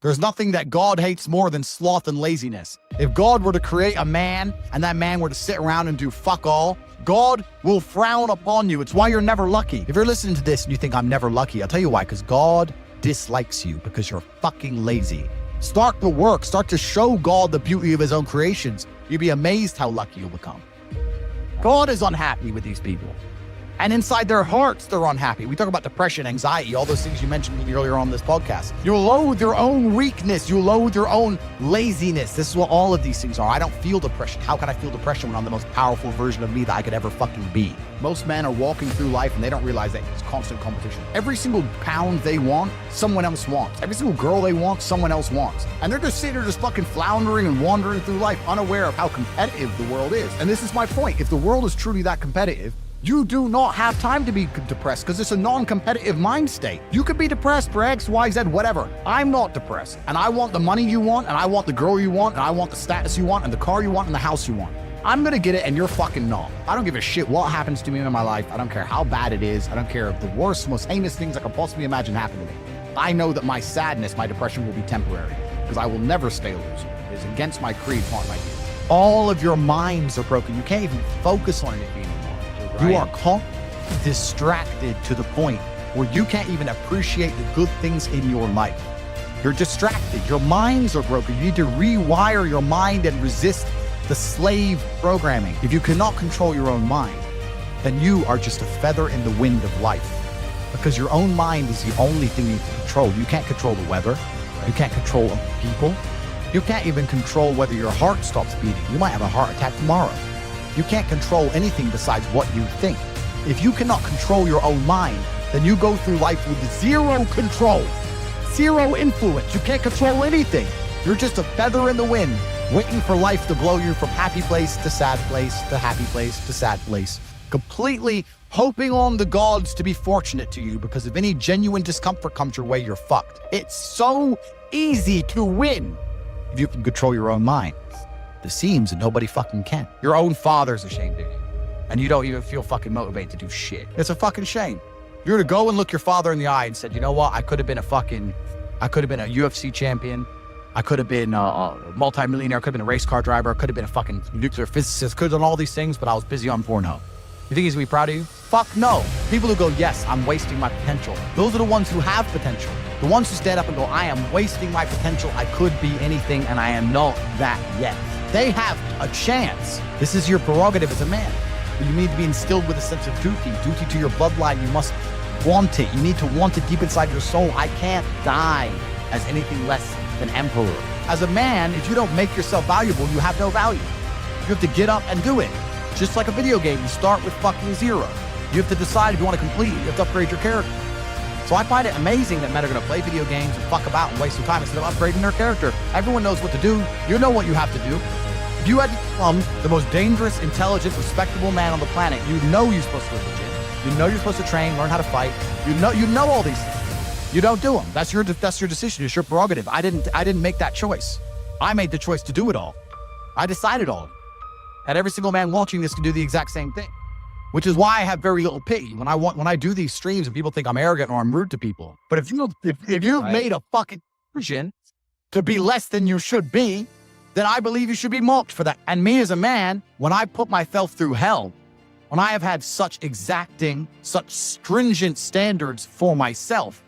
There's nothing that God hates more than sloth and laziness. If God were to create a man and that man were to sit around and do fuck all, God will frown upon you. It's why you're never lucky. If you're listening to this and you think I'm never lucky, I'll tell you why, because God dislikes you because you're fucking lazy. Start to work. Start to show God the beauty of his own creations. You'll be amazed how lucky you'll become. God is unhappy with these people. And inside their hearts, they're unhappy. We talk about depression, anxiety, all those things you mentioned earlier on this podcast. You'll loathe your own weakness. You'll loathe your own laziness. This is what all of these things are. I don't feel depression. How can I feel depression when I'm the most powerful version of me that I could ever fucking be? Most men are walking through life and they don't realize that it's constant competition. Every single pound they want, someone else wants. Every single girl they want, someone else wants. And they're just sitting there just fucking floundering and wandering through life, unaware of how competitive the world is. And this is my point. If the world is truly that competitive, you do not have time to be depressed because it's a non-competitive mind state. You could be depressed for X, Y, Z, whatever. I'm not depressed. And I want the money you want, and I want the girl you want, and I want the status you want, and the car you want, and the house you want. I'm gonna get it, and you're fucking not. I don't give a shit what happens to me in my life. I don't care how bad it is. I don't care if the worst, most heinous things I could possibly imagine happen to me. I know that my sadness, my depression will be temporary because I will never stay a loser. It's against my creed, part of my deal. All of your minds are broken. You can't even focus on anything anymore. You are distracted to the point where you can't even appreciate the good things in your life. You're distracted. Your minds are broken. You need to rewire your mind and resist the slave programming. If you cannot control your own mind, then you are just a feather in the wind of life, because your own mind is the only thing you can control. You can't control the weather. You can't control people. You can't even control whether your heart stops beating. You might have a heart attack tomorrow. You can't control anything besides what you think. If you cannot control your own mind, then you go through life with zero control, zero influence. You can't control anything. You're just a feather in the wind, waiting for life to blow you from happy place to sad place to happy place to sad place, completely hoping on the gods to be fortunate to you, because if any genuine discomfort comes your way, you're fucked. It's so easy to win if you can control your own mind. It seems that nobody fucking can. Your own father's ashamed of you, and you don't even feel fucking motivated to do shit. It's a fucking shame. You're to go and look your father in the eye and said, you know what? I could have been a UFC champion. I could have been a multi-millionaire. I could have been a race car driver. I could have been a fucking nuclear physicist. Could have done all these things, but I was busy on Pornhub. You think he's gonna be proud of you? Fuck no. People who go, yes, I'm wasting my potential. Those are the ones who have potential. The ones who stand up and go, I am wasting my potential. I could be anything, and I am not that yet. They have a chance. This is your prerogative as a man. You need to be instilled with a sense of duty to your bloodline. You must want it. You need to want it deep inside your soul. I can't die as anything less than emperor. As a man, if you don't make yourself valuable, you have no value. You have to get up and do it. Just like a video game, you start with fucking zero. You have to decide if you want to complete it. You have to upgrade your character. So I find it amazing that men are going to play video games and fuck about and waste some time instead of upgrading their character. Everyone knows what to do. You know what you have to do. If you had to become the most dangerous, intelligent, respectable man on the planet, you know you're supposed to go to the gym. You know you're supposed to train, learn how to fight. You know all these things. You don't do them. That's your decision. It's your prerogative. I didn't make that choice. I made the choice to do it all. I decided all. And every single man watching this can do the exact same thing. Which is why I have very little pity when I do these streams and people think I'm arrogant or I'm rude to people. But if you've made a fucking decision to be less than you should be, then I believe you should be mocked for that. And me as a man, when I put myself through hell, when I have had such exacting, such stringent standards for myself,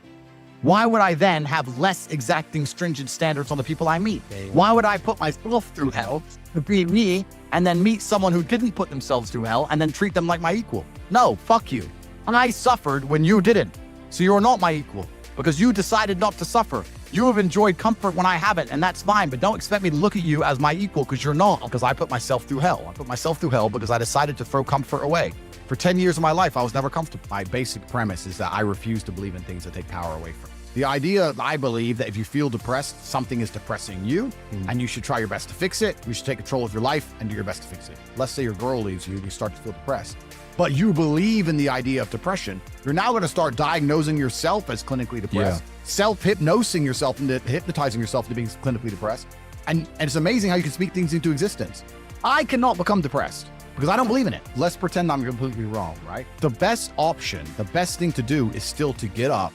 why would I then have less exacting, stringent standards on the people I meet? Why would I put myself through hell to be me and then meet someone who didn't put themselves through hell and then treat them like my equal? No, fuck you. I suffered when you didn't. So you're not my equal because you decided not to suffer. You have enjoyed comfort when I haven't, and that's fine, but don't expect me to look at you as my equal because you're not, because I put myself through hell. I put myself through hell because I decided to throw comfort away. For 10 years of my life, I was never comfortable. My basic premise is that I refuse to believe in things that take power away from me. The idea, I believe, that if you feel depressed, something is depressing you, and you should try your best to fix it. You should take control of your life and do your best to fix it. Let's say your girl leaves you and you start to feel depressed, but you believe in the idea of depression. You're now going to start diagnosing yourself as clinically depressed, self-hypnosing yourself into hypnotizing yourself into being clinically depressed. And it's amazing how you can speak things into existence. I cannot become depressed because I don't believe in it. Let's pretend I'm completely wrong, right? The best option, the best thing to do is still to get up,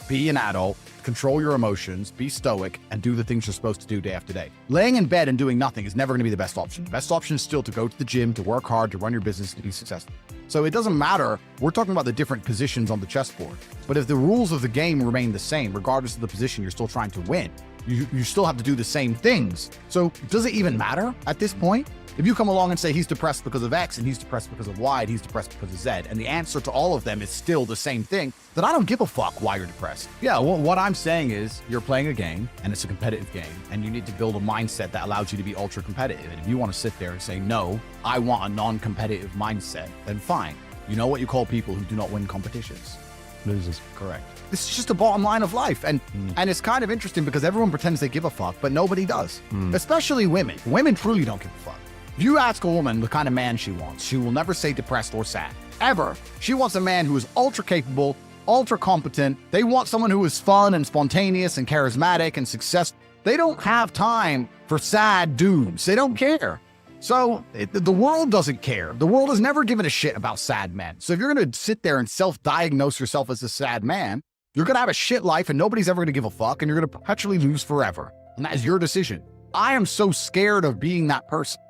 be an adult, control your emotions, be stoic, and do the things you're supposed to do day after day. Laying in bed and doing nothing is never going to be the best option. The best option is still to go to the gym, to work hard, to run your business, to be successful. So it doesn't matter. We're talking about the different positions on the chessboard. But if the rules of the game remain the same, regardless of the position you're still trying to win, you still have to do the same things. So does it even matter at this point? If you come along and say he's depressed because of X and he's depressed because of Y and he's depressed because of Z, and the answer to all of them is still the same thing, then I don't give a fuck why you're depressed. Yeah, well, what I'm saying is you're playing a game and it's a competitive game and you need to build a mindset that allows you to be ultra competitive. And if you want to sit there and say, no, I want a non-competitive mindset, then fine. You know what you call people who do not win competitions? Losers. Correct. This is just the bottom line of life. And it's kind of interesting because everyone pretends they give a fuck, but nobody does. Especially women. Women truly don't give a fuck. If you ask a woman the kind of man she wants, she will never say depressed or sad. Ever. She wants a man who is ultra capable, ultra competent. They want someone who is fun and spontaneous and charismatic and successful. They don't have time for sad dudes. They don't care. So the world doesn't care. The world has never given a shit about sad men. So if you're going to sit there and self-diagnose yourself as a sad man, you're going to have a shit life and nobody's ever going to give a fuck and you're going to perpetually lose forever. And that is your decision. I am so scared of being that person.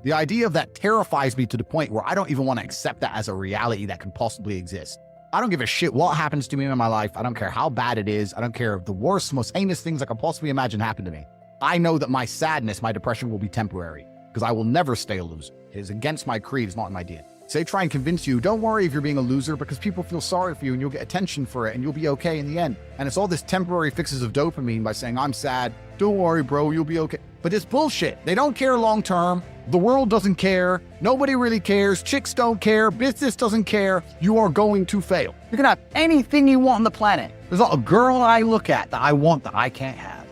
The idea of that terrifies me to the point where I don't even want to accept that as a reality that can possibly exist. I don't give a shit what happens to me in my life. I don't care how bad it is. I don't care if the worst, most heinous things I can possibly imagine happen to me. I know that my sadness, my depression will be temporary because I will never stay a loser. It is against my creed. It's not in my DNA. So they try and convince you, don't worry if you're being a loser because people feel sorry for you and you'll get attention for it and you'll be okay in the end. And it's all this temporary fixes of dopamine by saying, I'm sad. Don't worry, bro, you'll be okay. But it's bullshit. They don't care long term. The world doesn't care. Nobody really cares. Chicks don't care. Business doesn't care. You are going to fail. You can have anything you want on the planet. There's not a girl I look at that I want that I can't have.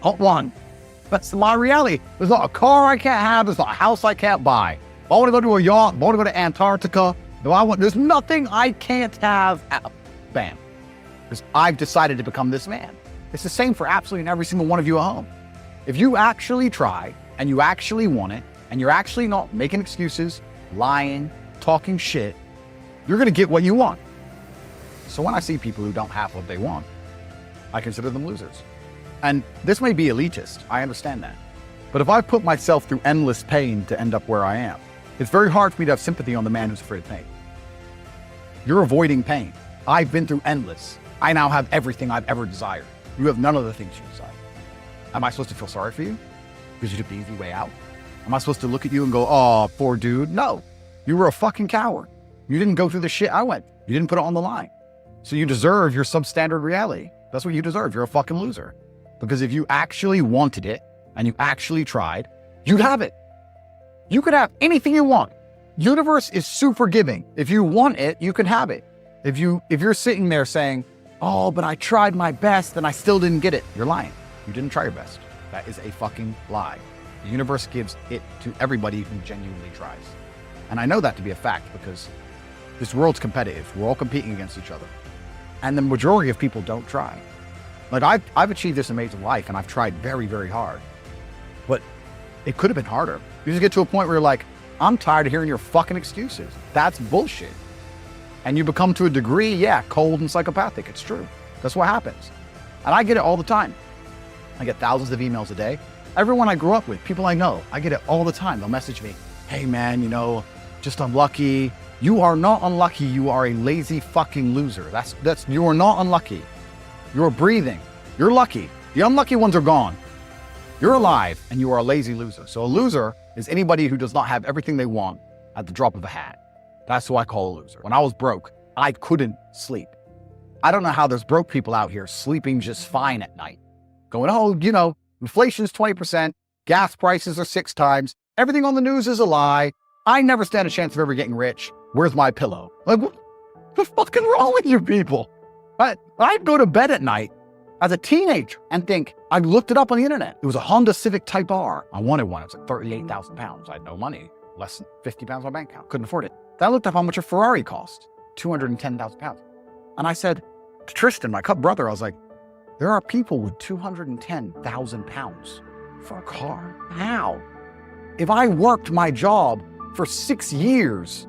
Not one. That's my reality. There's not a car I can't have. There's not a house I can't buy. If I want to go to a yacht, if I want to go to Antarctica, there's nothing I can't have. Bam. Because I've decided to become this man. It's the same for absolutely every single one of you at home. If you actually try and you actually want it, and you're actually not making excuses, lying, talking shit, you're going to get what you want. So when I see people who don't have what they want, I consider them losers. And this may be elitist, I understand that. But if I put myself through endless pain to end up where I am, it's very hard for me to have sympathy on the man who's afraid of pain. You're avoiding pain. I've been through endless. I now have everything I've ever desired. You have none of the things you desire. Am I supposed to feel sorry for you? Because you took the easy way out? Am I supposed to look at you and go, oh, poor dude? No, you were a fucking coward. You didn't go through the shit I went. You didn't put it on the line. So you deserve your substandard reality. That's what you deserve. You're a fucking loser. Because if you actually wanted it and you actually tried, you'd have it. You could have anything you want. Universe is super giving. If you want it, you can have it. If you're sitting there saying, oh, but I tried my best and I still didn't get it, you're lying. You didn't try your best. That is a fucking lie. The universe gives it to everybody who genuinely tries. And I know that to be a fact because this world's competitive. We're all competing against each other. And the majority of people don't try. Like I've achieved this amazing life and I've tried very, very hard. But it could have been harder. You just get to a point where you're like, I'm tired of hearing your fucking excuses. That's bullshit. And you become to a degree, yeah, cold and psychopathic. It's true. That's what happens. And I get it all the time. I get thousands of emails a day. Everyone I grew up with, people I know, I get it all the time. They'll message me, hey man, just unlucky. You are not unlucky. You are a lazy fucking loser. You are not unlucky. You're breathing. You're lucky. The unlucky ones are gone. You're alive and you are a lazy loser. So a loser is anybody who does not have everything they want at the drop of a hat. That's who I call a loser. When I was broke, I couldn't sleep. I don't know how there's broke people out here sleeping just fine at night. Going, oh, inflation's 20%, gas prices are 6 times, everything on the news is a lie. I never stand a chance of ever getting rich. Where's my pillow? Like, what's fucking wrong with you people? I'd go to bed at night as a teenager and think, I looked it up on the internet. It was a Honda Civic Type R. I wanted one. It was like 38,000 pounds. I had no money, less than 50 pounds on my bank account. Couldn't afford it. Then I looked up how much a Ferrari cost, 210,000 pounds. And I said to Tristan, my brother, I was like, there are people with 210,000 pounds for a car. How? If I worked my job for 6 years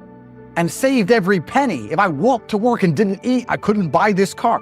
and saved every penny, if I walked to work and didn't eat, I couldn't buy this car.